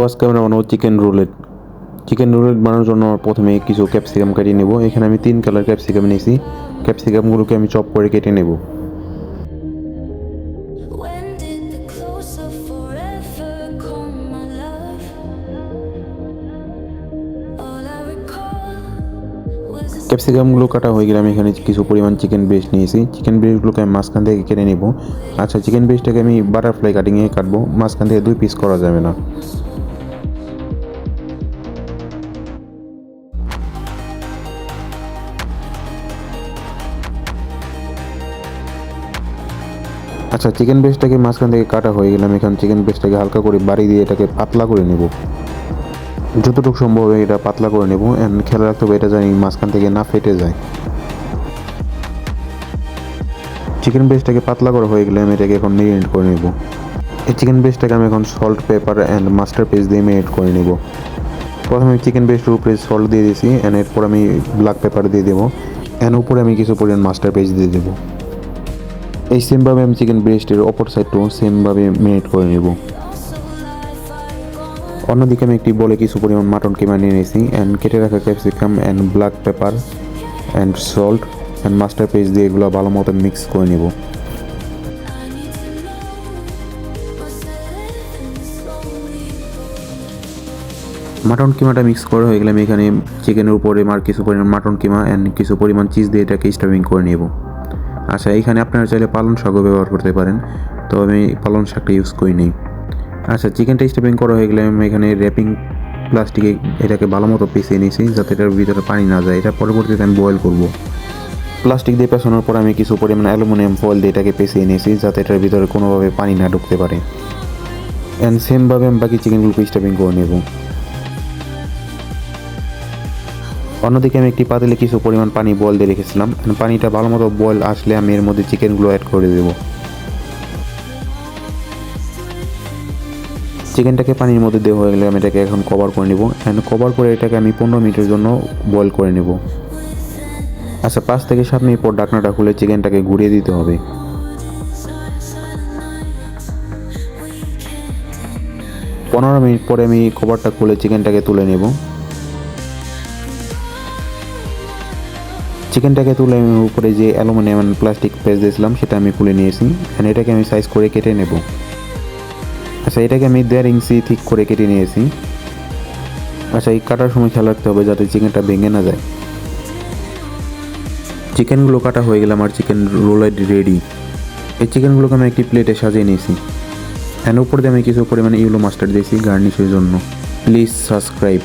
আজকে আমরা বানাবো চিকেন রুলেট। চিকেন রুলেট বানানোর জন্য প্রথমে কিছু ক্যাপসিকাম কেটে নেব। এখানে আমি 3 কালার ক্যাপসিকাম নিয়েছি। ক্যাপসিকামগুলোকে আমি চপ করে কেটে নেব। ক্যাপসিকামগুলো কাটা হয়ে গেলে আমি এখানে কিছু পরিমাণ চিকেন ব্রেস্ট নিয়েছি। চিকেন ব্রেস্টগুলোকে আমি মাঝখান থেকে কেটে নেব। আচ্ছা, চিকেন ব্রেস্টটাকে আমি বাটারফ্লাই কাটিংয়ে কাটবো, মাঝখান থেকে 2 পিস করা যাবে না। আচ্ছা, চিকেন ব্রেস্টটাকে মাঝখান থেকে কাটা হয়ে গেলাম। এখন চিকেন ব্রেস্টটাকে হালকা করে বাড়ি দিয়ে এটাকে পাতলা করে নেব। যতটুকু সম্ভব এটা পাতলা করে নেব। খেয়াল রাখতে হবে এটা জানি মাঝখান থেকে না ফেটে যায়। চিকেন ব্রেস্টটাকে পাতলা করা হয়ে গেলে আমি এটাকে এখন মেরিনেট করে নেব। এই চিকেন ব্রেস্টটাকে আমি এখন salt, pepper and mustard paste দিয়ে মেরিনেট করে নেব। প্রথমে চিকেন ব্রেস্টের উপরে সল্ট দিয়ে দিয়েছি, অ্যান্ড এরপর আমি ব্ল্যাক পেপার দিয়ে দেবো, অ্যান্ড উপরে আমি কিছু পরিমাণ মাস্টার পেস্ট দিয়ে দেবো। এই সেমভাবে আমি চিকেন ব্রেস্টের অপর সাইডটাও সেমভাবে মেরিনেট করে নেব। অন্যদিকে আমি একটি বলে কিছু পরিমাণ মাটন কিমা নিয়ে নিয়েছি, অ্যান্ড কেটে রাখা capsicum and black pepper and salt and mustard paste দিয়ে এগুলো ভালো মতো মিক্স করে নেব। মাটন কিমাটা মিক্স করা হয়ে গেলে আমি এখানে চিকেনের উপরে কিছু পরিমাণ মাটন কিমা অ্যান্ড কিছু পরিমাণ চিজ দিয়ে এটাকে স্টাফিং করে নেব। আচ্ছা, এইখানে আপনারা চাইলে পালং শাকও ব্যবহার করতে পারেন, তো আমি পালং শাকটা ইউজ করি নিই। আচ্ছা, চিকেনটা স্টাফিং করা হয়ে গেলে আমি এখানে র্যাপিং প্লাস্টিকে এটাকে ভালো মতো পেঁচিয়ে নিয়েছি, যাতে এটার ভিতরে পানি না যায়। এটা পরবর্তীতে আমি বয়েল করব। প্লাস্টিক দিয়ে পেঁচানোর পর আমি কিছু পরিমাণ অ্যালুমিনিয়াম ফয়েল দিয়ে এটাকে পেঁচিয়ে নিয়েছি, যাতে এটার ভিতরে কোনোভাবে পানি না ঢুকতে পারে। অ্যান্ড সেমভাবে আমি বাকি চিকেনগুলোকে স্টাফিং করে নেব। অন্যদিকে আমি একটি পাতিলে কিছু পরিমাণ পানি বয়েল দিয়ে রেখেছিলাম। পানিটা ভালো মতো বয়েল আসলে আমি এর মধ্যে চিকেনগুলো অ্যাড করে দেব। চিকেনটাকে পানির মধ্যে দেওয়া হয়ে গেলে আমি এটাকে এখন কভার করে নেব, অ্যান্ড কভার করে এটাকে আমি 15 মিনিটের জন্য বয়েল করে নেব। আচ্ছা, 5 থেকে 7 মিনিট পর ঢাকনাটা খুলে চিকেনটাকে ঘুরিয়ে দিতে হবে। 15 মিনিট পরে আমি কভারটা খুলে চিকেনটাকে তুলে নেব। চিকেনটাকে তুলে আমি উপরে যে অ্যালুমিনিয়াম প্লাস্টিক পেস্ট দিয়েছিলাম সেটা আমি খুলে নিয়েছি, অ্যান্ড এটাকে আমি সাইজ করে কেটে নেব। আচ্ছা, এটাকে আমি 1.5 ইঞ্চি ঠিক করে কেটে নিয়েছি। আচ্ছা, এই কাটার সময় খেয়াল রাখতে হবে যাতে চিকেনটা ভেঙে না যায়। চিকেনগুলো কাটা হয়ে গেলে আমার চিকেন রোলেড রেডি। এই চিকেনগুলোকে আমি একটি প্লেটে সাজিয়ে নিয়েছি, অ্যান্ড উপর দিয়ে আমি কিছু পরিমাণে ইয়েলো মাস্টার্ড দিয়েছি গার্নিশের জন্য। Please subscribe.